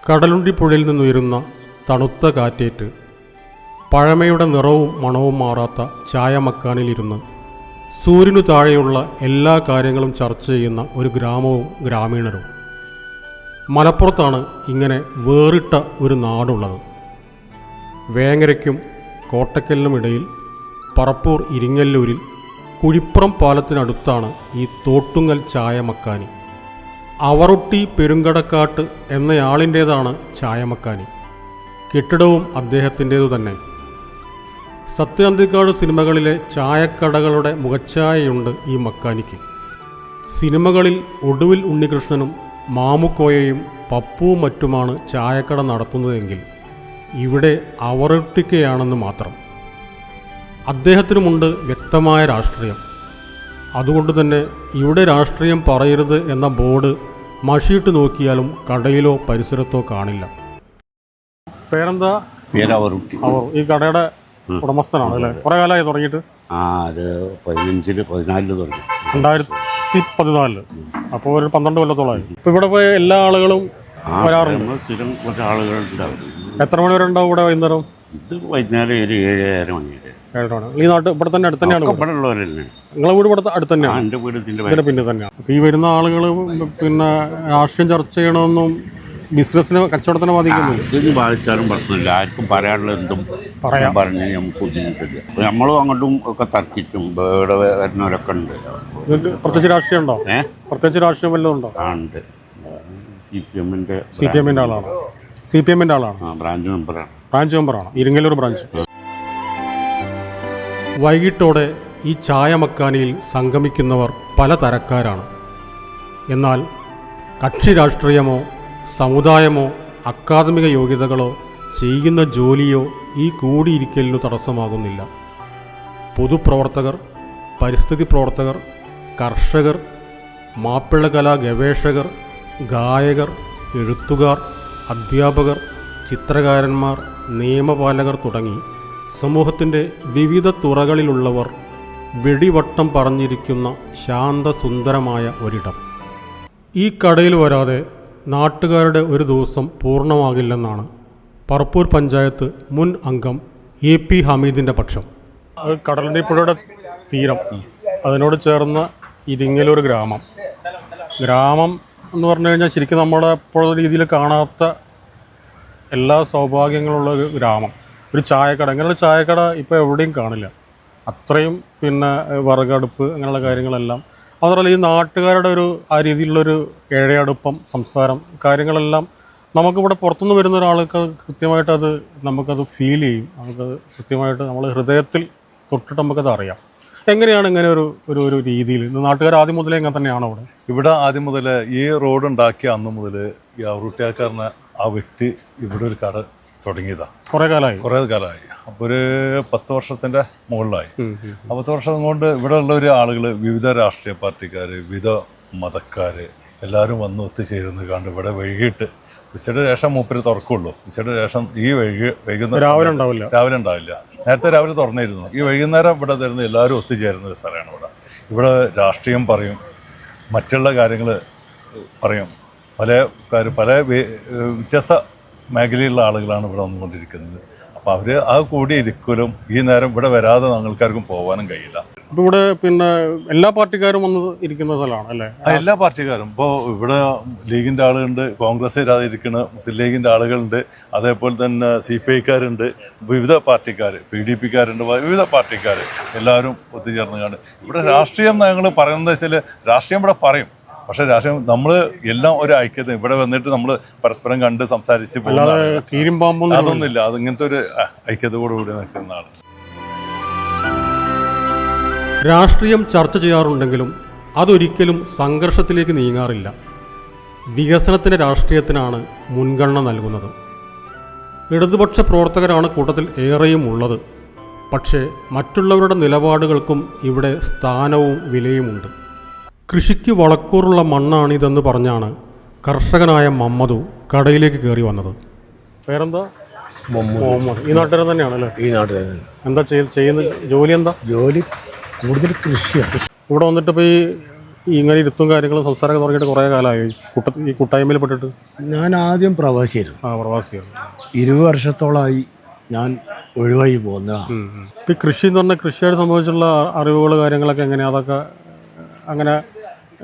കടലുണ്ടിപ്പുഴയിൽ നിന്നുയരുന്ന തണുത്ത കാറ്റേറ്റ് പഴമയുടെ നിറവും മണവും മാറാത്ത ചായമക്കാനിലിരുന്ന് സൂര്യനു താഴെയുള്ള എല്ലാ കാര്യങ്ങളും ചർച്ച ചെയ്യുന്ന ഒരു ഗ്രാമവും ഗ്രാമീണരും. മലപ്പുറത്താണ് ഇങ്ങനെ വേറിട്ട ഒരു നാടുള്ളത്. വേങ്ങരയ്ക്കും കോട്ടക്കലിനും ഇടയിൽ പറപ്പൂർ ഇരിങ്ങല്ലൂരിൽ കുഴിപ്പുറം പാലത്തിനടുത്താണ് ഈ തോട്ടുങ്ങൽ ചായമക്കാനി. അവറൊട്ടി പെരുങ്കടക്കാട്ട് എന്നയാളിൻ്റേതാണ് ചായമക്കാനി. കെട്ടിടവും അദ്ദേഹത്തിൻ്റേതു തന്നെ. സത്യനന്ദിക്കാട് സിനിമകളിലെ ചായക്കടകളുടെ മുഖച്ഛായയുണ്ട് ഈ മക്കാനിക്ക്. സിനിമകളിൽ ഒടുവിൽ ഉണ്ണികൃഷ്ണനും മാമുക്കോയയും പപ്പുവും മറ്റുമാണ് ചായക്കട നടത്തുന്നതെങ്കിൽ ഇവിടെ അവറൊട്ടിക്കയാണെന്ന് മാത്രം. അദ്ദേഹത്തിനുമുണ്ട് വ്യക്തമായ രാഷ്ട്രീയം. അതുകൊണ്ട് തന്നെ ഇവിടെ രാഷ്ട്രീയം പറയരുത് എന്ന ബോർഡ് മഷിയിട്ട് നോക്കിയാലും കടയിലോ പരിസരത്തോ കാണില്ല. പേരെന്താ? ഈ കടയുടെ ഉടമസ്ഥനാണ് അല്ലേ? കുറെ കാലമായി തുടങ്ങിയിട്ട്? 2014 അപ്പോൾ ഒരു 12 കൊല്ലത്തോളമായി. ഇപ്പൊ ഇവിടെ പോയ എല്ലാ ആളുകളും വരാറുണ്ട്. എത്ര മണി വരെ ഉണ്ടാവും ഇവിടെ വൈകുന്നേരം? ഇത് വൈകുന്നേരം ഒരു 7-7:30 മണി വരെ. ഈ നാട്ട് ഇവിടെ തന്നെ അടുത്ത് തന്നെയാണ്? നിങ്ങളെ വീട് ഇവിടെ അടുത്ത് തന്നെയാണ്? എൻ്റെ വീട് ഇതിൻ്റെ പിന്നെ തന്നെയാണ്. ഈ വരുന്ന ആളുകൾ പിന്നെ രാഷ്ട്രീയം ചർച്ച ചെയ്യണമെന്നും ബിസിനസ്സിന് കച്ചവടത്തിനെ ബാധിക്കുന്നില്ല. ഇതിന് ബാധിച്ചാലും പ്രശ്നമില്ല. ആർക്കും പറയാനുള്ള എന്തും പറഞ്ഞ് നമുക്ക് ബുദ്ധിമുട്ടില്ല. നമ്മളും അങ്ങോട്ടും ഒക്കെ തർക്കിച്ചും ഇവിടെ വരുന്നവരൊക്കെ ഉണ്ട്. പ്രത്യേകിച്ച് രാഷ്ട്രീയം ഉണ്ടോ? പ്രത്യേകിച്ച് രാഷ്ട്രീയം വല്ലതും ഉണ്ടോ? ഉണ്ട്. CPM-ന്റെ ആളാണ്. CPM-ന്റെ ആളാണ്. ബ്രാഞ്ച് മെമ്പറാണ്. ഇരിങ്ങല്ലൂർ ബ്രാഞ്ച്. വൈകിട്ടോടെ ഈ ചായമക്കാനിയിൽ സംഗമിക്കുന്നവർ പല തരക്കാരാണ്. എന്നാൽ കക്ഷി രാഷ്ട്രീയമോ സമുദായമോ അക്കാദമിക യോഗ്യതകളോ ചെയ്യുന്ന ജോലിയോ ഈ കൂടിയിരിക്കലിനു തടസ്സമാകുന്നില്ല. പൊതുപ്രവർത്തകർ, പരിസ്ഥിതി പ്രവർത്തകർ, കർഷകർ, മാപ്പിളകലാ ഗവേഷകർ, ഗായകർ, എഴുത്തുകാർ, അധ്യാപകർ, ചിത്രകാരന്മാർ, നിയമപാലകർ തുടങ്ങി സമൂഹത്തിൻ്റെ വിവിധ തുറകളിലുള്ളവർ വെടിവട്ടം പറഞ്ഞിരിക്കുന്ന ശാന്തസുന്ദരമായ ഒരിടം. ഈ കടയിൽ വരാതെ നാട്ടുകാരുടെ ഒരു ദിവസം പൂർണ്ണമാകില്ലെന്നാണ് പറപ്പൂർ പഞ്ചായത്ത് മുൻ അംഗം AP ഹമീദിൻ്റെ പക്ഷം. കടലുണ്ടിപ്പുഴയുടെ തീരം, അതിനോട് ചേർന്ന ഇരിങ്ങലൂർ ഗ്രാമം എന്ന് പറഞ്ഞു കഴിഞ്ഞാൽ ശരിക്കും നമ്മുടെ ഇപ്പോഴത്തെ രീതിയിൽ കാണാത്ത എല്ലാ സൗഭാഗ്യങ്ങളുള്ള ഒരു ഗ്രാമം. ഒരു ചായക്കട, അങ്ങനെയുള്ള ചായക്കട ഇപ്പോൾ എവിടെയും കാണില്ല. അത്രയും പിന്നെ വിറകടുപ്പ് അങ്ങനെയുള്ള കാര്യങ്ങളെല്ലാം. അതുപോലെ ഈ നാട്ടുകാരുടെ ഒരു ആ രീതിയിലുള്ളൊരു ഏഴയടുപ്പം, സംസാരം, കാര്യങ്ങളെല്ലാം നമുക്കിവിടെ പുറത്തുനിന്ന് വരുന്ന ഒരാൾക്ക് കൃത്യമായിട്ട് നമുക്കത് ഫീൽ ചെയ്യും. നമുക്കത് കൃത്യമായിട്ട് നമ്മൾ ഹൃദയത്തിൽ തൊട്ടിട്ട് നമുക്കത് അറിയാം. എങ്ങനെയാണ് ഇങ്ങനെ ഒരു രീതിയിൽ നാട്ടുകാർ ആദ്യം മുതലേ ഇങ്ങനെ തന്നെയാണോ ഇവിടെ ആദ്യം മുതൽ ഈ റോഡ് ഉണ്ടാക്കിയ അന്ന് മുതൽ ഈ അവറൂട്ടിയാക്കാരന് ആ വ്യക്തി ഇവിടെ ഒരു കട തുടങ്ങിയതാണ്. കുറേ കാലമായി. അപ്പോൾ ഒരു 10 വർഷത്തിൻ്റെ മുകളിലായി. 10 വർഷം കൊണ്ട് ഇവിടെ ഉള്ള ഒരു ആളുകൾ, വിവിധ രാഷ്ട്രീയ പാർട്ടിക്കാർ, വിവിധ മതക്കാർ എല്ലാവരും വന്ന് ഒത്തുചേരുന്നത് കണ്ട് ഇവിടെ വൈകിട്ട് ഉച്ചയുടെ ശേഷം മൂപ്പര് തുറക്കുള്ളൂ. ഉച്ചയുടെ ശേഷം ഈ വൈകുന്നേരം രാവിലെ ഉണ്ടാവില്ല. നേരത്തെ രാവിലെ തുറന്നിരുന്നു. ഈ വൈകുന്നേരം ഇവിടെ തരുന്ന എല്ലാവരും ഒത്തുചേരുന്ന ഒരു സ്ഥലമാണ് ഇവിടെ രാഷ്ട്രീയം പറയും, മറ്റുള്ള കാര്യങ്ങൾ പറയും. പല വ്യത്യസ്ത മേഖലയിലുള്ള ആളുകളാണ് ഇവിടെ വന്നുകൊണ്ടിരിക്കുന്നത്. അപ്പോൾ അവർ ആ കൂടി ഇരിക്കലും ഈ നേരം ഇവിടെ വരാതെ ഞങ്ങൾക്കാർക്കും പോകാനും കഴിയില്ല. അപ്പോൾ ഇവിടെ പിന്നെ എല്ലാ പാർട്ടിക്കാരും വന്ന് ഇരിക്കുന്ന സ്ഥലമാണ് അല്ലേ? എല്ലാ പാർട്ടിക്കാരും. ഇപ്പോൾ ഇവിടെ ലീഗിൻ്റെ ആളുകളുണ്ട്, കോൺഗ്രസ് ഇരിക്കുന്ന മുസ്ലിം ലീഗിൻ്റെ ആളുകളുണ്ട്, അതേപോലെ തന്നെ CPI-ക്കാരുണ്ട്, വിവിധ പാർട്ടിക്കാർ, PDP-ക്കാരുണ്ട്, വിവിധ പാർട്ടിക്കാർ എല്ലാവരും ഒത്തുചേർന്ന് കാണും. ഇവിടെ രാഷ്ട്രീയം ഞങ്ങൾ പറയുന്നത് വെച്ചാൽ രാഷ്ട്രീയം ഇവിടെ പറയും. പക്ഷെ രാഷ്ട്രീയം നമ്മൾ എല്ലാം ഒരു ഐക്യത ഇവിടെ വന്നിട്ട് നമ്മൾ പരസ്പരം കണ്ട് സംസാരിച്ച് അതൊന്നുമില്ല. അത് ഇങ്ങനത്തെ ഒരു ഐക്യതയോടുകൂടി നിൽക്കുന്നതാണ്. രാഷ്ട്രീയം ചർച്ച ചെയ്യാറുണ്ടെങ്കിലും അതൊരിക്കലും സംഘർഷത്തിലേക്ക് നീങ്ങാറില്ല. വികസനത്തിൻ്റെ രാഷ്ട്രീയത്തിനാണ് മുൻഗണന നൽകുന്നത്. ഇടതുപക്ഷ പ്രവർത്തകരാണ് കൂട്ടത്തിൽ ഏറെയും ഉള്ളത്. പക്ഷേ മറ്റുള്ളവരുടെ നിലപാടുകൾക്കും ഇവിടെ സ്ഥാനവും വിലയുമുണ്ട്. കൃഷിക്ക് വളക്കൂറുള്ള മണ്ണാണിതെന്ന് പറഞ്ഞാണ് കർഷകനായ മമ്മദു കടയിലേക്ക് കയറി വന്നത്. പേരെന്താ? മുഹമ്മദ്. ഈ നാട്ടുകാരൻ തന്നെയാണല്ലേ? ഈ നാട്ടുകാരൻ. എന്താ ചെയ്യുന്ന ജോലി? എന്താ ജോലി? കൂടുതൽ കൃഷിയാണ്. ഇവിടെ വന്നിട്ട് ഇപ്പോൾ ഇങ്ങനെ ഇരുത്തും കാര്യങ്ങളും സംസാരമൊക്കെ തുടങ്ങിയിട്ട് കുറേ കാലമായി ഈ കൂട്ടായ്മയിൽ പെട്ടിട്ട്? ഞാൻ ആദ്യം പ്രവാസിയായിരുന്നു. പ്രവാസിയാണ്. 20 വർഷത്തോളമായി ഞാൻ ഒഴിവായി പോകുന്നതാണ്. ഈ കൃഷി എന്ന് പറഞ്ഞാൽ കൃഷിയായിട്ട് സംബന്ധിച്ചുള്ള അറിവുകൾ കാര്യങ്ങളൊക്കെ എങ്ങനെയാണ്? അതൊക്കെ അങ്ങനെ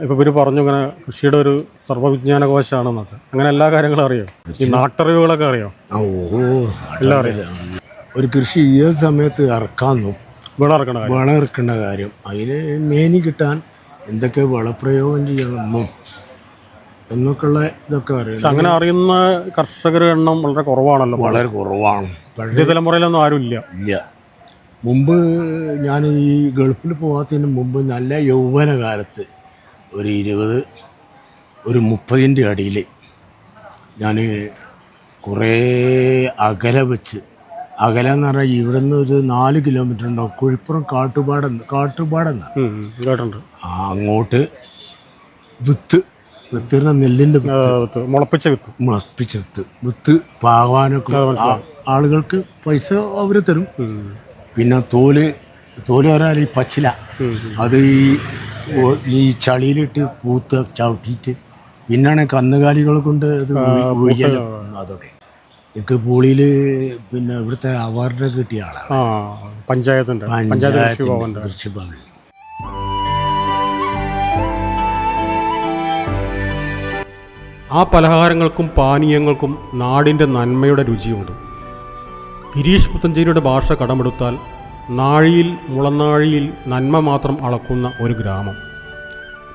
ഇപ്പോൾ ഇവർ പറഞ്ഞു ഇങ്ങനെ കൃഷിയുടെ ഒരു സർവ്വവിജ്ഞാനകോശാണെന്നൊക്കെ, അങ്ങനെ എല്ലാ കാര്യങ്ങളും അറിയാം? ഈ നാട്ടറിവുകളൊക്കെ അറിയാം? എല്ലാം അറിയാം. ഒരു കൃഷി ഏത് സമയത്ത് ഇറക്കാമെന്നും വളം ഇറക്കേണ്ട കാര്യം, അതിന് മേനി കിട്ടാൻ എന്തൊക്കെ വളപ്രയോഗം ചെയ്യണമെന്നും എന്നൊക്കെയുള്ള ഇതൊക്കെ അറിയാം. അങ്ങനെ അറിയുന്ന കർഷകരുടെ എണ്ണം വളരെ കുറവാണല്ലോ. വളരെ കുറവാണ്. പഴയ തലമുറയിലൊന്നും ആരും ഇല്ല. മുമ്പ് ഞാൻ ഈ ഗൾഫിൽ പോകാത്തതിന് മുമ്പ് നല്ല യൗവനകാലത്ത് ഒരു 20 ഒരു 30ൻ്റെ അടിയിൽ ഞാൻ കുറേ അകലെ വെച്ച്, അകല എന്ന് പറഞ്ഞാൽ ഇവിടെ നിന്ന് ഒരു 4 കിലോമീറ്റർ ഉണ്ടാവും, കുഴിപ്പുറം കാട്ടുപാടെന്നാണ് കേട്ടിട്ടുണ്ട്. അങ്ങോട്ട് വിത്ത് നെല്ലിൻ്റെ മുളപ്പിച്ച വിത്ത് പാകാനൊക്കെ ആളുകൾക്ക് പൈസ അവർ തരും. പിന്നെ തോല് പറഞ്ഞാൽ ഈ പച്ചില, അത് ഈ ചളിയിലിട്ട് പൂത്ത് ചവിട്ടിയിട്ട് പിന്നാണ് കന്നുകാലികൾ കൊണ്ട് അത് ഒഴിയാലും. അതൊക്കെ എനിക്ക് പൂളിയിൽ പിന്നെ ഇവിടുത്തെ അവാർഡ് കിട്ടിയ ആളാണ്. പഞ്ചായത്തിൻ്റെ കൃഷിഭവൻ. ആ പലഹാരങ്ങൾക്കും പാനീയങ്ങൾക്കും നാടിൻ്റെ നന്മയുടെ രുചിയുണ്ട്. ഗിരീഷ് പുത്തഞ്ചേരിയുടെ ഭാഷ കടമെടുത്താൽ നാഴിയിൽ മുളനാഴിയിൽ നന്മ മാത്രം അളക്കുന്ന ഒരു ഗ്രാമം.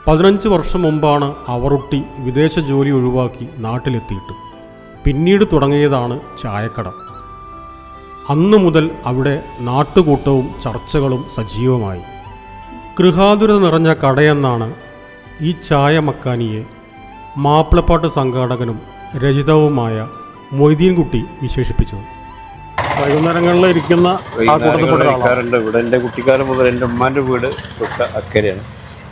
15 വർഷം മുമ്പാണ് അവറുട്ടി വിദേശ ജോലി ഒഴിവാക്കി നാട്ടിലെത്തിയിട്ട് പിന്നീട് തുടങ്ങിയതാണ് ചായക്കട. അന്നു മുതൽ അവിടെ നാട്ടുകൂട്ടവും ചർച്ചകളും സജീവമായി. ഗൃഹാതുരത നിറഞ്ഞ കടയെന്നാണ് ഈ ചായ മക്കാനിയെ മാപ്പിളപ്പാട്ട് സംഘാടകനും രചിതാവുമായ മൊയ്തീൻകുട്ടി വിശേഷിപ്പിച്ചത്. വൈകുന്നേരങ്ങളിൽ ഇരിക്കുന്ന ഇവിടെ എൻ്റെ കുട്ടിക്കാലം മുതൽ എൻ്റെ ഉമ്മാൻ്റെ വീട് തൊട്ട അക്കരെയാണ്.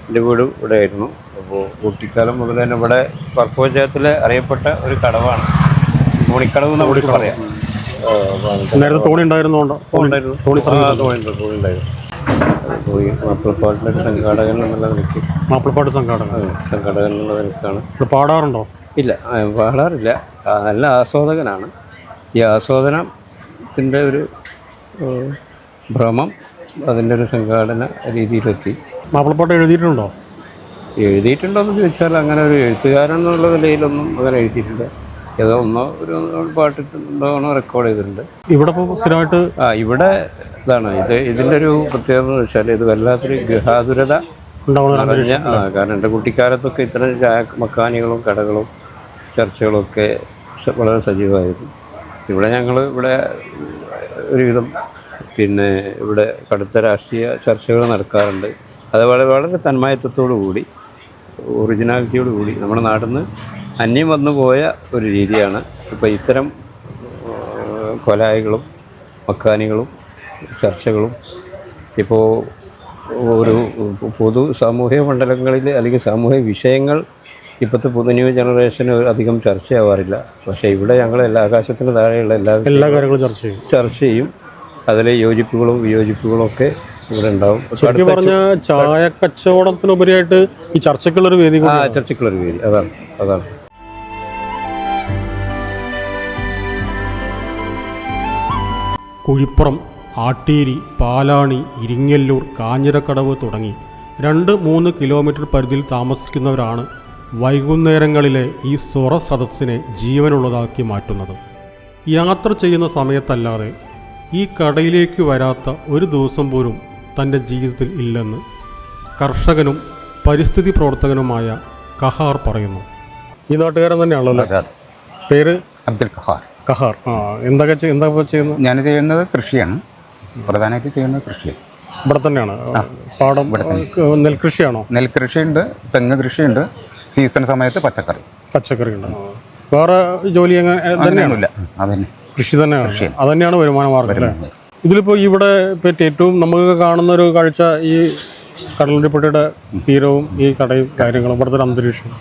എൻ്റെ വീടും ഇവിടെ ആയിരുന്നു. അപ്പോൾ കുട്ടിക്കാലം മുതൽ തന്നെ ഇവിടെ പറപ്പ് പഞ്ചായത്തിലെ അറിയപ്പെട്ട ഒരു കടവാണ് തോണിക്കടവ് എന്ന് നമുക്ക് പറയാം. നേരത്തെ തോണി ഉണ്ടായിരുന്നുണ്ടോ? തോണി ഉണ്ടായിരുന്നു. പോയി മാപ്പിളപ്പാട്ടിൻ്റെ ഒരു സംഘാടകൻ എന്നുള്ള നിലയ്ക്ക് സംഘാടകൻ എന്നുള്ള നിലയ്ക്കാണ്. പാടാറുണ്ടോ? ഇല്ല, പാടാറില്ല. നല്ല ആസ്വാദകനാണ്. ഈ ആസ്വാദനത്തിൻ്റെ ഒരു ഭ്രമം അതിൻ്റെ ഒരു സംഘാടന രീതിയിലെത്തി. മാപ്പിളപ്പാട്ട് എഴുതിയിട്ടുണ്ടോ? എഴുതിയിട്ടുണ്ടോയെന്ന് ചോദിച്ചാൽ അങ്ങനെ ഒരു എഴുത്തുകാരൻ എന്നുള്ള നിലയിലൊന്നും അങ്ങനെ എഴുതിയിട്ടില്ല. ഏതോ ഒരു പാട്ടിട്ടുണ്ടോ റെക്കോർഡ് ചെയ്തിട്ടുണ്ട്. ഇവിടെ സ്ഥിരമായിട്ട് ഇവിടെ ഇതാണ് ഇതിൻ്റെ ഒരു പ്രത്യേകത എന്ന് വെച്ചാൽ ഇത് വല്ലാത്തൊരു ഗൃഹാതുരത നിറഞ്ഞ, കാരണം എൻ്റെ കുട്ടിക്കാലത്തൊക്കെ ഇത്തരം ചായ മക്കാനികളും കടകളും ചർച്ചകളും ഒക്കെ വളരെ സജീവമായിരുന്നു. ഇവിടെ ഒരുവിധം പിന്നെ ഇവിടെ കടുത്ത രാഷ്ട്രീയ ചർച്ചകൾ നടക്കാറുണ്ട്. അത് വളരെ തന്മയത്വത്തോടു കൂടി ഒറിജിനാലിറ്റിയോട് കൂടി നമ്മുടെ നാട്ടിൽ നിന്ന് അന്യം വന്നു പോയ ഒരു രീതിയാണ് ഇപ്പോൾ ഇത്തരം കൊലായികളും മക്കാനികളും ചർച്ചകളും. ഇപ്പോൾ ഒരു പൊതു സാമൂഹിക മണ്ഡലങ്ങളിൽ അല്ലെങ്കിൽ സാമൂഹിക വിഷയങ്ങൾ ഇപ്പോഴത്തെ ന്യൂ ജനറേഷന് അധികം ചർച്ചയാവാറില്ല. പക്ഷേ ഇവിടെ ഞങ്ങൾ ആകാശത്തിന് താഴെയുള്ള എല്ലാ കാര്യങ്ങളും ചർച്ച ചെയ്യും. അതിലെ യോജിപ്പുകളും വിയോജിപ്പുകളും ഒക്കെ ഇവിടെ ഉണ്ടാവും. ശരിക്കും പറഞ്ഞ ചായ കച്ചവടത്തിനുപരിയായിട്ട് ഈ ചർച്ചയ്ക്കുള്ളൊരു വേദി. ചർച്ചയ്ക്കുള്ളൊരു വേദി അതാണ്. കുഴിപ്പുറം, ആട്ടീരി, പാലാണി, ഇരിങ്ങല്ലൂർ, കാഞ്ഞിരക്കടവ് തുടങ്ങി 2-3 കിലോമീറ്റർ പരിധിയിൽ താമസിക്കുന്നവരാണ് വൈകുന്നേരങ്ങളിലെ ഈ സ്വറ സദസ്സിനെ ജീവനുള്ളതാക്കി മാറ്റുന്നത്. യാത്ര ചെയ്യുന്ന സമയത്തല്ലാതെ ഈ കടയിലേക്ക് വരാത്ത ഒരു ദിവസം പോലും തൻ്റെ ജീവിതത്തിൽ ഇല്ലെന്ന് കർഷകനും പരിസ്ഥിതി പ്രവർത്തകനുമായ കഹാർ പറയുന്നു. ഈ നാട്ടുകാരൻ തന്നെയാണല്ലോ. പേര് അബ്ദുൽ കഹാർ. എന്താ ചെയ്യുന്നത്? ഞാൻ ചെയ്യുന്നത് കൃഷിയാണ്, പ്രധാനമായിട്ട് ചെയ്യുന്നത് കൃഷിയാണ്. ഇവിടെ തന്നെയാണ് പാടം? നെൽകൃഷിയാണോ? നെൽകൃഷിയുണ്ട്, തെങ്ങ് കൃഷിയുണ്ട്, സീസൺ സമയത്ത് പച്ചക്കറി ഉണ്ട്. വേറെ ജോലി തന്നെയാണില്ല, അതന്നെ കൃഷി തന്നെയാണ്. അതന്നെയാണ് വരുമാന മാർഗം അല്ലേ? ഇതിലിപ്പോൾ ഇവിടെ പറ്റി ഏറ്റവും നമുക്ക് കാണുന്ന ഒരു കാഴ്ച ഈ കടലുണ്ടിപ്പട്ടിയുടെ തീരവും ഈ കടയും കാര്യങ്ങളും ഇവിടുത്തെ ഒരു അന്തരീക്ഷം.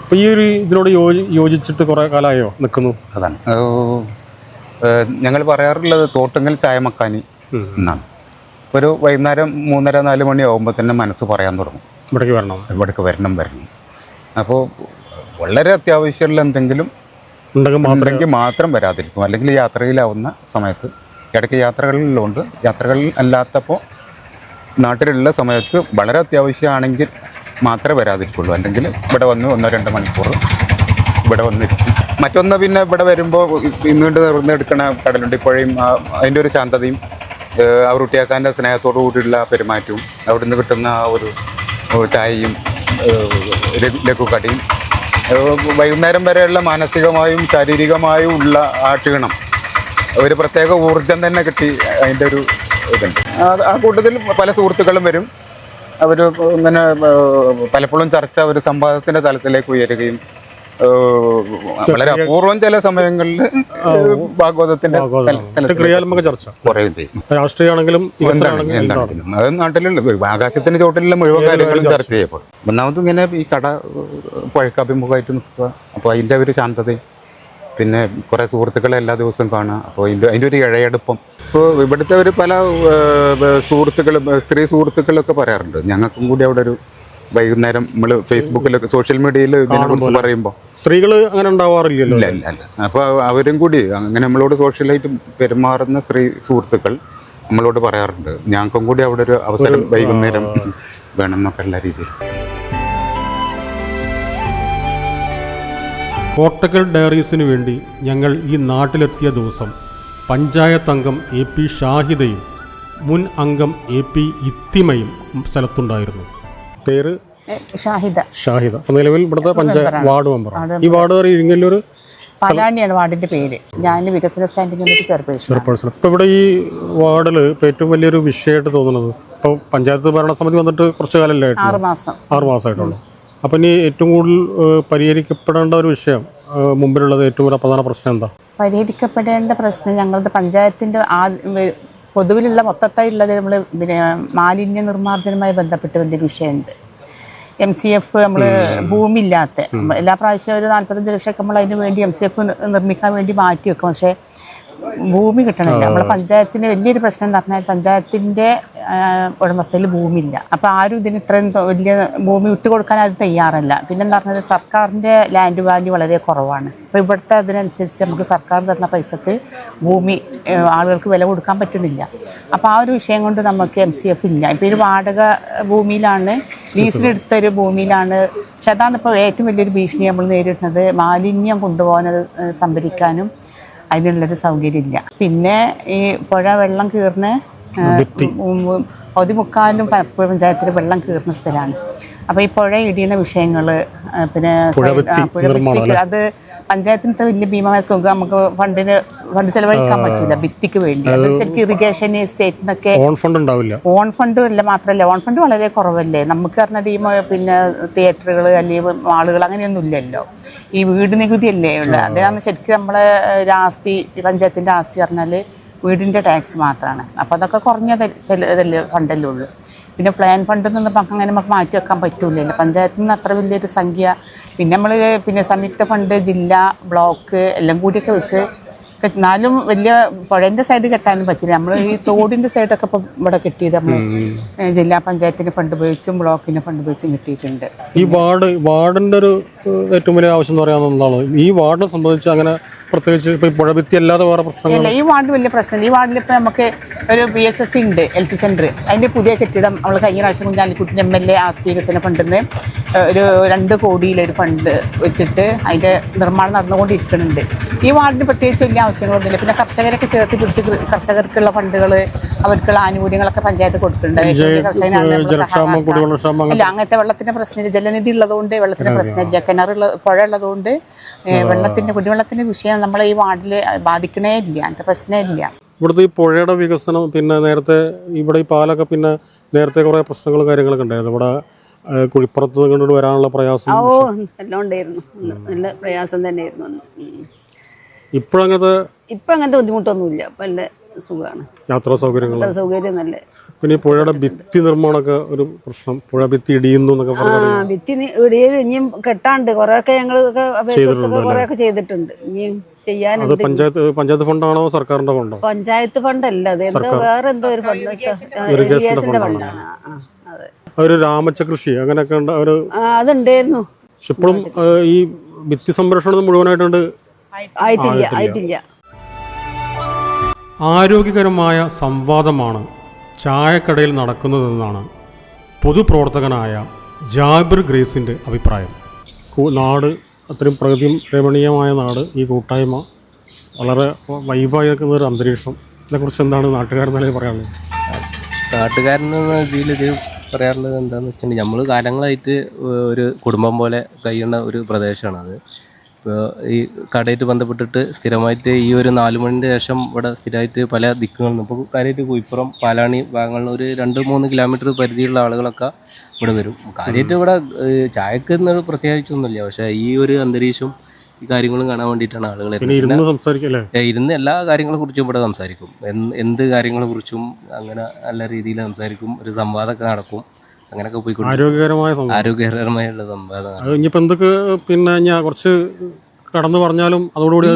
അപ്പോൾ ഈ ഒരു ഇതിനോട് യോജിച്ചിട്ട് കുറേ കാലമായോ നിൽക്കുന്നു? അതാണ് ഞങ്ങൾ പറയാറുള്ളത് തോട്ടുങ്ങൽ ചായ മക്കാനി എന്നാണ്. ഒരു വൈകുന്നേരം 3:30-4 മണി ആകുമ്പോൾ തന്നെ മനസ്സ് പറയാൻ തുടങ്ങും. ഇവിടേക്ക് വരണം. അപ്പോൾ വളരെ അത്യാവശ്യമുള്ള എന്തെങ്കിലും ഉണ്ടെങ്കിൽ മാത്രം വരാതിരിക്കും. അല്ലെങ്കിൽ യാത്രയിലാവുന്ന സമയത്ത്, ഇടയ്ക്ക് യാത്രകളിലുണ്ട്, യാത്രകളിൽ അല്ലാത്തപ്പോൾ നാട്ടിലുള്ള സമയത്ത് വളരെ അത്യാവശ്യമാണെങ്കിൽ മാത്രമേ വരാതിരിക്കുള്ളൂ. അല്ലെങ്കിൽ ഇവിടെ വന്ന് 1-2 മണിക്കൂർ ഇവിടെ വന്നിരിക്കും. മറ്റൊന്ന് പിന്നെ ഇവിടെ വരുമ്പോൾ വീണ്ടും നിറഞ്ഞെടുക്കണ കടലുണ്ടി പുഴയും അതിൻ്റെ ഒരു ശാന്തതയും അവറുട്ടിയാക്കാൻ്റെ സ്നേഹത്തോടു കൂടിയുള്ള പെരുമാറ്റവും അവിടുന്ന് കിട്ടുന്ന ആ ഒരു ചായയും ലഘുക്കടിയും വൈകുന്നേരം വരെയുള്ള മാനസികമായും ശാരീരികമായും ഉള്ള ആ ക്ഷീണം ഒരു പ്രത്യേക ഊർജം തന്നെ കിട്ടി. അതിൻ്റെ ഒരു ഇതുണ്ട്. ആ കൂട്ടത്തിൽ പല സുഹൃത്തുക്കളും വരും. അവർ ഇങ്ങനെ പലപ്പോഴും ചർച്ച ഒരു സംവാദത്തിൻ്റെ തലത്തിലേക്ക് ഉയരുകയും വളരെ അപൂർവം ചില സമയങ്ങളിൽ ഭാഗവതത്തിന്റെ ചർച്ച രാഷ്ട്രീയമാണെങ്കിലും എന്താണെങ്കിലും അത് നാട്ടിലുള്ള ആകാശത്തിന്റെ ചോട്ടിലുള്ള മുഴുവൻ കാര്യങ്ങളും ചർച്ച ചെയ്യപ്പെടും. ഒന്നാമതും ഇങ്ങനെ ഈ കട പുഴയ്ക്ക് അഭിമുഖമായിട്ട് നിൽക്കുക. അപ്പോൾ അതിൻ്റെ ഒരു ശാന്തതയും പിന്നെ കുറേ സുഹൃത്തുക്കളെ എല്ലാ ദിവസവും കാണുക. അപ്പോൾ അതിൻ്റെ ഒരു ഇഴയെടുപ്പം. ഇപ്പോൾ ഇവിടുത്തെ ഒരു പല സുഹൃത്തുക്കളും സ്ത്രീ സുഹൃത്തുക്കളൊക്കെ പറയാറുണ്ട്, ഞങ്ങൾക്കും കൂടി അവിടെ ഒരു വൈകുന്നേരം നമ്മൾ ഫേസ്ബുക്കിലൊക്കെ സോഷ്യൽ മീഡിയയിൽ ഇതിനെക്കുറിച്ച് പറയുമ്പോൾ സ്ത്രീകൾ അങ്ങനെ ഉണ്ടാവാറില്ലല്ലോ. ഇല്ല. അപ്പോൾ അവരും കൂടി അങ്ങനെ നമ്മളോട് സോഷ്യലായിട്ട് പെരുമാറുന്ന സ്ത്രീ സുഹൃത്തുക്കൾ നമ്മളോട് പറയാറുണ്ട്, ഞങ്ങൾക്കും കൂടി അവിടെ ഒരു അവസരം വൈകുന്നേരം വേണം എന്നൊക്കെ ഉള്ള രീതിയിൽ. കോട്ടക്കൽ ഡയറീസിനു വേണ്ടി ഞങ്ങൾ ഈ നാട്ടിലെത്തിയ ദിവസം പഞ്ചായത്ത് അംഗം AP ഷാഹിദയും മുൻ അംഗം AP ഇത്തിമയും സ്ഥലത്തുണ്ടായിരുന്നു. പേര് ഷാഹിദ. നിലവിൽ ഇവിടുത്തെ പഞ്ചായത്ത് വാർഡ് മെമ്പറാണ്. ഈ വാർഡ് ഇരിങ്ങല്ലൂർ പാലാണ്ടിയാണ് വാർഡിന്റെ പേര്. ഞാൻ വികസന സ്റ്റാൻഡിംഗ് കമ്മിറ്റി ചെയർപേഴ്സൺ. ഇപ്പോൾ ഇവിടെ ഈ വാർഡിൽ ഇപ്പോൾ ഏറ്റവും വലിയൊരു വിഷയമായിട്ട് തോന്നുന്നത്, ഇപ്പോൾ പഞ്ചായത്ത് ഭരണസമിതി വന്നിട്ട് കുറച്ച് കാലമല്ലേ? 6 മാസമായിട്ടുള്ളൂ. അപ്പം ഇനി ഏറ്റവും കൂടുതൽ പരിഹരിക്കപ്പെടേണ്ട ഒരു വിഷയം മുമ്പിലുള്ളത് ഏറ്റവും ഒരു പ്രധാന പ്രശ്നം എന്താ? പരിഹരിക്കപ്പെടേണ്ട പ്രശ്നം ഞങ്ങളുടെ പഞ്ചായത്തിന്റെ പൊതുവിലുള്ള മൊത്തത്തായുള്ളത് നമ്മൾ പിന്നെ മാലിന്യ നിർമ്മാർജ്ജനവുമായി ബന്ധപ്പെട്ട് വലിയൊരു വിഷയമുണ്ട്. MCF നമ്മൾ ഭൂമി ഇല്ലാത്ത എല്ലാ പ്രാവശ്യവും ഒരു 45 ലക്ഷമൊക്കെ നമ്മൾ അതിന് വേണ്ടി MCF നിർമ്മിക്കാൻ വേണ്ടി മാറ്റി വെക്കും. പക്ഷേ ഭൂമി കിട്ടണില്ല. നമ്മളെ പഞ്ചായത്തിന് വലിയൊരു പ്രശ്നം എന്ന് പറഞ്ഞാൽ പഞ്ചായത്തിൻ്റെ ഉടമസ്ഥയിൽ ഭൂമിയില്ല. അപ്പോൾ ആരും ഇതിന് ഇത്രയും വലിയ ഭൂമി വിട്ടുകൊടുക്കാൻ ആരും തയ്യാറല്ല. പിന്നെന്താ പറഞ്ഞത്, സർക്കാരിൻ്റെ ലാൻഡ് വാല്യൂ വളരെ കുറവാണ്. അപ്പോൾ ഇവിടുത്തെ അതിനനുസരിച്ച് നമുക്ക് സർക്കാർ തന്ന പൈസക്ക് ഭൂമി ആളുകൾക്ക് വില കൊടുക്കാൻ പറ്റുന്നില്ല. അപ്പോൾ ആ ഒരു വിഷയം കൊണ്ട് നമുക്ക് MCF ഇല്ല. ഇപ്പോൾ ഒരു വാടക ഭൂമിയിലാണ്, ലീസിനെടുത്തൊരു ഭൂമിയിലാണ്. പക്ഷെ അതാണ് ഇപ്പോൾ ഏറ്റവും വലിയൊരു ഭീഷണി നമ്മൾ നേരിടുന്നത്. മാലിന്യം കൊണ്ടുപോകാനത് സംഭരിക്കാനും അതിനുള്ളൊരു സൗകര്യമില്ല. പിന്നെ ഈ പുഴ വെള്ളം കീറുന്ന 1/4 പഞ്ചായത്തിൽ വെള്ളം കീറുന്ന സ്ഥലമാണ്. അപ്പോൾ ഈ പുഴ ഇടിയുന്ന വിഷയങ്ങൾ, പിന്നെ പുഴ ഭിത്തിക്ക് അത് പഞ്ചായത്തിന് ഇത്ര വലിയ ഭീമമായ സുഖം നമുക്ക് ഫണ്ട് ചെലവഴിക്കാൻ പറ്റില്ല ഭിത്തിക്ക് വേണ്ടി. അത് ശരിക്കും ഇറിഗേഷൻ സ്റ്റേറ്റിൽ നിന്നൊക്കെ ഓൺ ഫണ്ട് അല്ല, മാത്രമല്ല ഓൺ ഫണ്ട് വളരെ കുറവല്ലേ നമുക്ക്. പറഞ്ഞാൽ ഈ പിന്നെ തിയേറ്ററുകൾ അല്ലെങ്കിൽ മാളുകൾ അങ്ങനെയൊന്നും ഇല്ലല്ലോ. ഈ വീട് നികുതി അല്ലേ ഉള്ളത്. അതാണ് ശരിക്കും നമ്മളെ ആസ്തി, പഞ്ചായത്തിൻ്റെ ആസ്തി പറഞ്ഞാൽ വീടിൻ്റെ ടാക്സ് മാത്രമാണ്. അപ്പോൾ അതൊക്കെ കുറഞ്ഞ ചിലതല്ലേ ഫണ്ടല്ലേ ഉള്ളൂ. പിന്നെ പ്ലാൻ ഫണ്ടിൽ നിന്ന് അങ്ങനെ നമുക്ക് മാറ്റി വെക്കാൻ പറ്റൂലല്ലോ. പഞ്ചായത്തിൽ നിന്ന് അത്ര വലിയൊരു സംഖ്യ. പിന്നെ നമ്മൾ പിന്നെ സംയുക്ത ഫണ്ട്, ജില്ല, ബ്ലോക്ക് എല്ലാം കൂടിയൊക്കെ വെച്ച് എന്നാലും വലിയ പുഴേൻ്റെ സൈഡ് കെട്ടാനും പറ്റില്ല. നമ്മൾ ഈ തോടിൻ്റെ സൈഡൊക്കെ ഇപ്പം ഇവിടെ കിട്ടിയത് നമ്മൾ ജില്ലാ പഞ്ചായത്തിന് ഫണ്ട് ഉപയോഗിച്ചും ബ്ലോക്കിന് ഫണ്ട് ഉപയോഗിച്ചും കിട്ടിയിട്ടുണ്ട്. ഈ വാർഡിൻ്റെ ഒരു ഏറ്റവും വലിയ ആവശ്യം എന്ന് പറയാവുന്നതാണ് ഈ വാർഡിനെ സംബന്ധിച്ച് അങ്ങനെ പ്രത്യേകിച്ച് ഇപ്പോൾ പുഴ ഭിത്തി അല്ലാതെ വേറെ പ്രശ്നമില്ല. ഈ വാർഡ് വലിയ പ്രശ്നമില്ല. ഈ വാർഡിൽ ഇപ്പോൾ നമുക്ക് ഒരു PHS ഉണ്ട്, ഹെൽത്ത് സെൻറ്റർ. അതിൻ്റെ പുതിയ കെട്ടിടം നമ്മൾ കഴിഞ്ഞ പ്രാവശ്യം കുഞ്ഞാലിക്കുട്ടി MLA ആസ്തി വികസന ഫണ്ടിൽ നിന്ന് ഒരു 2 കോടിയിലൊരു ഫണ്ട് വെച്ചിട്ട് അതിൻ്റെ നിർമ്മാണം നടന്നുകൊണ്ടിരിക്കുന്നുണ്ട്. ഈ വാർഡിന് പ്രത്യേകിച്ച് വലിയ ആവശ്യങ്ങളൊന്നുമില്ല. പിന്നെ കർഷകരൊക്കെ ചേർത്ത് പിടിച്ച് കർഷകർക്കുള്ള ഫണ്ടുകൾ, അവർക്കുള്ള ആനുകൂല്യങ്ങളൊക്കെ പഞ്ചായത്ത് കൊടുക്കുന്നുണ്ട്. അല്ല, അങ്ങനത്തെ വെള്ളത്തിന്റെ പ്രശ്നമില്ല. ജലനിധി ഉള്ളതുകൊണ്ട് വെള്ളത്തിന്റെ പ്രശ്നമില്ല. കിണറുള്ള പുഴ ഉള്ളതുകൊണ്ട് കുടിവെള്ളത്തിന്റെ വിഷയം നമ്മളെ ഈ വാർഡിൽ ബാധിക്കണേ ഇല്ല. അങ്ങനത്തെ പ്രശ്നമില്ല. ഇവിടുത്തെ ഈ പുഴയുടെ വികസനം, പിന്നെ നേരത്തെ ഇവിടെ ഈ പാലൊക്കെ പിന്നെ നേരത്തെ കുറേ പ്രശ്നങ്ങളും കാര്യങ്ങളൊക്കെ ഉണ്ടായിരുന്നു. ഇവിടെ കുഴിപ്പുറത്ത് കണ്ടിട്ട് വരാനുള്ള പ്രയാസം എല്ലാം ഉണ്ടായിരുന്നു. നല്ല പ്രയാസം തന്നെയായിരുന്നു. അങ്ങനത്തെ ബുദ്ധിമുട്ടൊന്നുമില്ല. ഇപ്പം നല്ല സുഖമാണ്, യാത്രാ സൗകര്യം നല്ല. പിന്നെ ഈ പുഴയുടെ ഭിത്തി നിർമ്മാണമൊക്കെ ഒരു പ്രശ്നം, പുഴ ഭിത്തി ഇടിയുന്നു എന്നൊക്കെ പറഞ്ഞു. ഭിത്തി ഇടിയിൽ ഇനിയും കെട്ടാണ്ട് കുറെയൊക്കെ ഞങ്ങളൊക്കെ കുറെയൊക്കെ ചെയ്തിട്ടുണ്ട്. ഇനിയും ചെയ്യാനുണ്ട്. പഞ്ചായത്ത് ഫണ്ടാണോ സർക്കാരിന്റെ ഫണ്ടോ? പഞ്ചായത്ത് ഫണ്ടല്ല, അത് എന്തോ വേറെ എന്തോ ഒരു ഫണ്ട്, ഇറിഗേഷന്റെ ഫണ്ടാണ്. അതെ. ഒരു രാമച്ച കൃഷി അങ്ങനെയൊക്കെ ഉണ്ട് ഒരു അതുണ്ടായിരുന്നു. പക്ഷെ ഇപ്പോഴും ഈ ഭിത്തി സംരക്ഷണം മുഴുവനായിട്ടുണ്ട് ആയിട്ടില്ല. ആരോഗ്യകരമായ സംവാദമാണ് ചായക്കടയിൽ നടക്കുന്നതെന്നാണ് പൊതുപ്രവർത്തകനായ ജാബിർ ഗ്രേസിൻ്റെ അഭിപ്രായം. നാട് അത്രയും പ്രകൃതി രമണീയമായ നാട്, ഈ കൂട്ടായ്മ വളരെ വൈബായി നിൽക്കുന്ന ഒരു അന്തരീക്ഷം, ഇതിനെക്കുറിച്ച് എന്താണ് നാട്ടുകാരെന്ന നിലയിൽ പറയാനുള്ളത്? നാട്ടുകാരെന്ന രീതിയിൽ ഇത് പറയാറുള്ളത് എന്താണെന്ന് വെച്ചിട്ടുണ്ടെങ്കിൽ നമ്മൾ കാലങ്ങളായിട്ട് ഒരു കുടുംബം പോലെ കഴിയുന്ന ഒരു പ്രദേശമാണത്. ഇപ്പോൾ ഈ കടയായിട്ട് ബന്ധപ്പെട്ടിട്ട് സ്ഥിരമായിട്ട് ഈ ഒരു 4 മണിൻ്റെ ശേഷം ഇവിടെ സ്ഥിരമായിട്ട് പല ദിക്കുകളിൽ നിന്ന്, ഇപ്പോൾ കാര്യമായിട്ട് കുയിപ്പുറം പാലാണി ഭാഗങ്ങളിൽ ഒരു 2-3 കിലോമീറ്റർ പരിധിയുള്ള ആളുകളൊക്കെ ഇവിടെ വരും. കാര്യമായിട്ട് ഇവിടെ ചായക്ക് എന്നൊരു പ്രത്യേകിച്ചൊന്നുമില്ല, പക്ഷേ ഈ ഒരു അന്തരീക്ഷം ഈ കാര്യങ്ങളും കാണാൻ വേണ്ടിയിട്ടാണ് ആളുകൾ ഇരുന്ന് എല്ലാ കാര്യങ്ങളെ കുറിച്ചും ഇവിടെ സംസാരിക്കും. എന്ത് കാര്യങ്ങളെ കുറിച്ചും അങ്ങനെ നല്ല രീതിയിൽ സംസാരിക്കും. ഒരു സംവാദമൊക്കെ നടക്കും. അങ്ങനെയൊക്കെ പോയിക്കൊണ്ട് ആരോഗ്യകരമായുള്ള സംവാദം. ഇനിയിപ്പോൾ എന്തൊക്കെ പിന്നെ ഞാൻ കുറച്ച് കടന്നു പറഞ്ഞാലും അതോടുകൂടി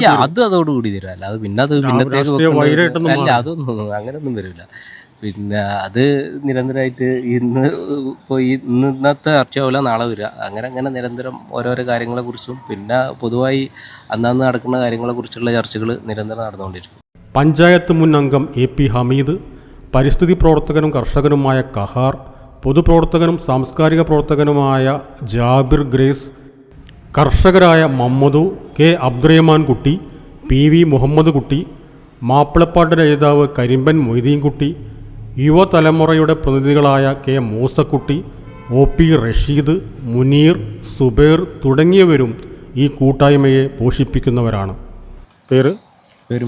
അതോടുകൂടി തരും. അല്ല അത് പിന്നെ അത് പിന്നത്തേക്ക് അല്ല അതൊന്നും അങ്ങനെയൊന്നും വരില്ല. പിന്നെ അത് നിരന്തരമായിട്ട് ഇപ്പോൾ ഇന്നത്തെ ചർച്ചയാവില്ല നാളെ വരിക. അങ്ങനെ നിരന്തരം ഓരോരോ കാര്യങ്ങളെക്കുറിച്ചും പിന്നെ പൊതുവായി അന്നന്ന് നടക്കുന്ന കാര്യങ്ങളെക്കുറിച്ചുള്ള ചർച്ചകൾ നിരന്തരം നടന്നുകൊണ്ടിരിക്കും. പഞ്ചായത്ത് മുൻ അംഗം AP ഹമീദ്, പരിസ്ഥിതി പ്രവർത്തകനും കർഷകനുമായ കഹാർ, പൊതുപ്രവർത്തകനും സാംസ്കാരിക പ്രവർത്തകനുമായ ജാബിർ ഗ്രേസ്, കർഷകരായ മമ്മദു, K അബ്ദുറഹ്മാൻ കുട്ടി, PV മുഹമ്മദ് കുട്ടി, മാപ്പിളപ്പാട്ട് രചയിതാവ് കരിമ്പൻ മൊയ്തീൻകുട്ടി, യുവതലമുറയുടെ പ്രതിനിധികളായ K മൂസക്കുട്ടി, OP റഷീദ്, മുനീർ, സുബൈർ തുടങ്ങിയവരും ഈ കൂട്ടായ്മയെ പോഷിപ്പിക്കുന്നവരാണ്. പേര്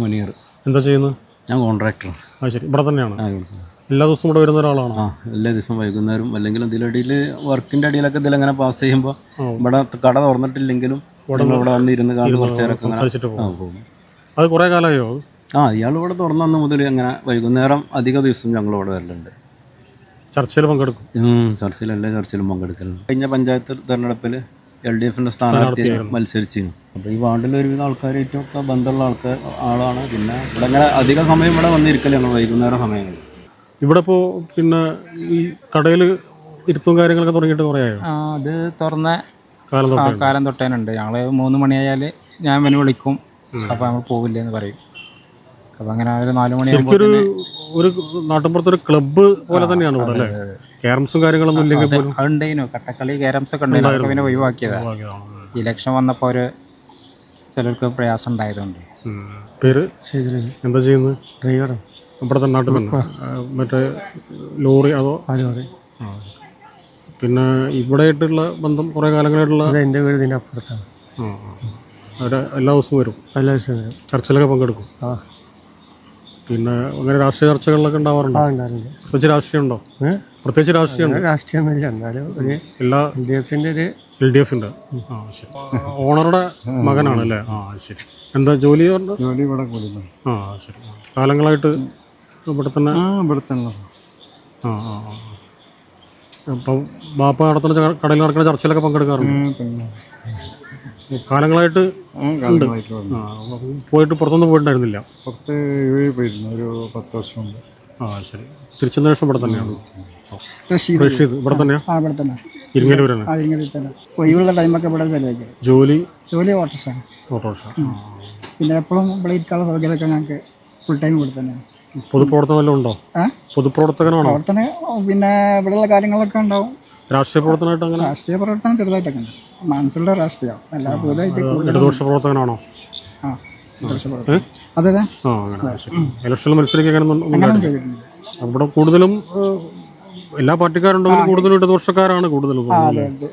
മുനീർ. എന്താ ചെയ്യുന്നത്? ഞാൻ കോൺട്രാക്ടർ. ശരി. ഇവിടെ തന്നെയാണ് എല്ലാ ദിവസവും ഇവിടെ വരുന്ന ഒരാളാണോ? എല്ലാ ദിവസവും വൈകുന്നേരം അല്ലെങ്കിൽ ഇതിലടിയിൽ വർക്കിൻ്റെ അടിയിലൊക്കെ ഇതിലങ്ങനെ പാസ് ചെയ്യുമ്പോൾ ഇവിടെ കട തുറന്നിട്ടില്ലെങ്കിലും ഇവിടെ വന്നിരുന്ന് കാണുന്ന കുറച്ച് നേരമൊക്കെ പോകും. അത് കുറേ കാലമായോ? ഇയാൾ ഇവിടെ തുറന്നു മുതൽ അങ്ങനെ വൈകുന്നേരം അധിക ദിവസം ഞങ്ങൾ ഇവിടെ വരലുണ്ട്. ചർച്ചയിൽ പങ്കെടുക്കും? ചർച്ചയിൽ എല്ലാ ചർച്ചയിലും പങ്കെടുക്കലുണ്ട്. കഴിഞ്ഞ പഞ്ചായത്ത് തെരഞ്ഞെടുപ്പിൽ LDFൻ്റെ സ്ഥാനാർത്ഥി മത്സരിച്ചിരുന്നു. അപ്പോൾ ഈ വാർഡിൽ ഒരുവിധ ആൾക്കാരായിട്ടൊക്കെ ബന്ധമുള്ള ആളാണ്. പിന്നെ ഇവിടെ അങ്ങനെ അധിക സമയം ഇവിടെ വന്നിരിക്കലാണ് വൈകുന്നേരം സമയങ്ങളിൽ. ഇവിടെ ഇപ്പോൾ പിന്നെ ഈ കടയിൽ ഇരുത്തും കാര്യങ്ങളൊക്കെ തുടങ്ങിയിട്ട് കുറേ ആയോ? അത് തുറന്ന കാലം തൊട്ടേനുണ്ട്. ഞങ്ങൾ 3 മണിയായാൽ ഞാൻ ഇവനെ വിളിക്കും. അപ്പോൾ നമ്മൾ പോവില്ല എന്ന് പറയും. അപ്പോൾ അങ്ങനെ ഒരു 4 മണിയാകുമ്പോൾ ഒരു നാട്ടിൻപുറത്തൊരു ക്ലബ്ബ് പോലെ തന്നെയാണ് ഇവിടെ അല്ലേ? ക്യാരംസും കാര്യങ്ങളൊന്നും ഇല്ലെങ്കിൽ പോലും അതുണ്ടായിരുന്നു. കട്ടക്കളി ക്യാരംസ് ഒക്കെ ഉണ്ടായിരുന്നു. പിന്നെ ഒഴിവാക്കിയതാണ്. ഇലക്ഷൻ വന്നപ്പോൾ ഒരു ചിലർക്ക് പ്രയാസം ഉണ്ടായതുകൊണ്ട്. പേര് എന്താ ചെയ്യുന്നത്? ഡ്രൈവർ. ഇവിടെ തന്നെ നാട്ടിൽ തന്നെ മറ്റേ ലോറി അതോ? പിന്നെ ഇവിടെ ആയിട്ടുള്ള ബന്ധം കുറേ കാലങ്ങളായിട്ടുള്ള? എൻ്റെ വീട് ഇതിൻ്റെ അപ്പുറത്താണ്. എല്ലാ ദിവസവും വരും? എല്ലാ ദിവസവും വരും. ചർച്ചയിലൊക്കെ പങ്കെടുക്കും? പിന്നെ അങ്ങനെ രാഷ്ട്രീയ ചർച്ചകളിലൊക്കെ ഉണ്ടാവാറുണ്ടോ? പ്രത്യേകിച്ച് രാഷ്ട്രീയം ഉണ്ടോ? പ്രത്യേകിച്ച് രാഷ്ട്രീയമൊന്നുമില്ല. എന്നാലും ഒരു എല്ലാ LDFൻ്റെ ശരി. ഓണറുടെ മകനാണല്ലേ? ശരി. എന്താ ജോലി? ഇവിടെ ശരി. കാലങ്ങളായിട്ട് ഇവിടെ തന്നെ? ഇവിടെ തന്നെ. അപ്പം ബാപ്പ നടത്തുന്ന കടയിൽ നടക്കുന്ന ചർച്ചയിലൊക്കെ പങ്കെടുക്കാറുണ്ട്? കാലങ്ങളായിട്ട് ഉണ്ട്. പോയിട്ട് പുറത്തൊന്നും പോയിട്ടുണ്ടായിരുന്നില്ല? പുറത്ത് പോയിരുന്നു ഒരു 10 വർഷം മുമ്പ്. ശരി. തിരിച്ചെന്ന ശേഷം ഇവിടെ തന്നെയാണ്? റഷീദ് ഇവിടെ തന്നെയാണ്? ഇവിടെ തന്നെ. ഇരിങ്ങലൂർ തന്നെ? ഒഴിവുള്ള ടൈമൊക്കെ ഇവിടെ ചെലവഴിക്കും. ജോലി ഓട്ടോറിക്ഷ. പിന്നെ എപ്പോഴും ഇവിടെ ഇരിക്കാനുള്ള സൗകര്യമൊക്കെ ഞങ്ങൾക്ക് ഫുൾ ടൈം ഇവിടെ തന്നെയാണ്. പൊതുപ്രവർത്തനം വല്ലതും ഉണ്ടോ? പൊതുപ്രവർത്തകനാണോ? പിന്നെ ഇവിടെയുള്ള കാര്യങ്ങളൊക്കെ ഉണ്ടാവും. രാഷ്ട്രീയ പ്രവർത്തനമായിട്ട്? അങ്ങനെ രാഷ്ട്രീയ പ്രവർത്തനം ചെറുതായിട്ടൊക്കെ ഉണ്ട്. മനസ്സിലുള്ള രാഷ്ട്രീയം അല്ല പുതുതായിട്ട്. ഇടതുപക്ഷ പ്രവർത്തകനാണോ? അതെ. ഇലക്ഷനിൽ മത്സരിക്കാൻ അവിടെ കൂടുതലും എല്ലാ പാർട്ടിക്കാരുണ്ടെങ്കിലും കൂടുതലും ഇടതുപക്ഷക്കാരാണ് കൂടുതലും.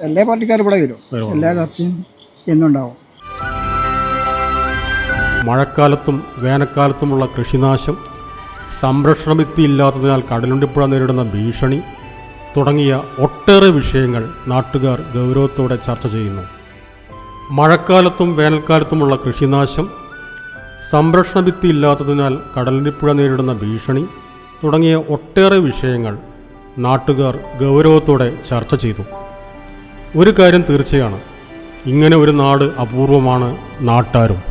എല്ലാ പാർട്ടിക്കാരും ഇവിടെ വരും. എല്ലാ ചർച്ചയും എന്നുണ്ടാവും. മഴക്കാലത്തും വേനൽക്കാലത്തുമുള്ള കൃഷിനാശം, സംരക്ഷണ ഭിത്തി ഇല്ലാത്തതിനാൽ കടലുണ്ടിപ്പുഴ നേരിടുന്ന ഭീഷണി തുടങ്ങിയ ഒട്ടേറെ വിഷയങ്ങൾ നാട്ടുകാർ ഗൗരവത്തോടെ ചർച്ച ചെയ്യുന്നു. മഴക്കാലത്തും വേനൽക്കാലത്തുമുള്ള കൃഷിനാശം, സംരക്ഷണ ഭിത്തി ഇല്ലാത്തതിനാൽ കടലുണ്ടിപ്പുഴ നേരിടുന്ന ഭീഷണി തുടങ്ങിയ ഒട്ടേറെ വിഷയങ്ങൾ നാട്ടുകാർ ഗൗരവത്തോടെ ചർച്ച ചെയ്തു. ഒരു കാര്യം തീർച്ചയാണ്, ഇങ്ങനെ ഒരു നാട് അപൂർവമാണ് നാട്ടാരും.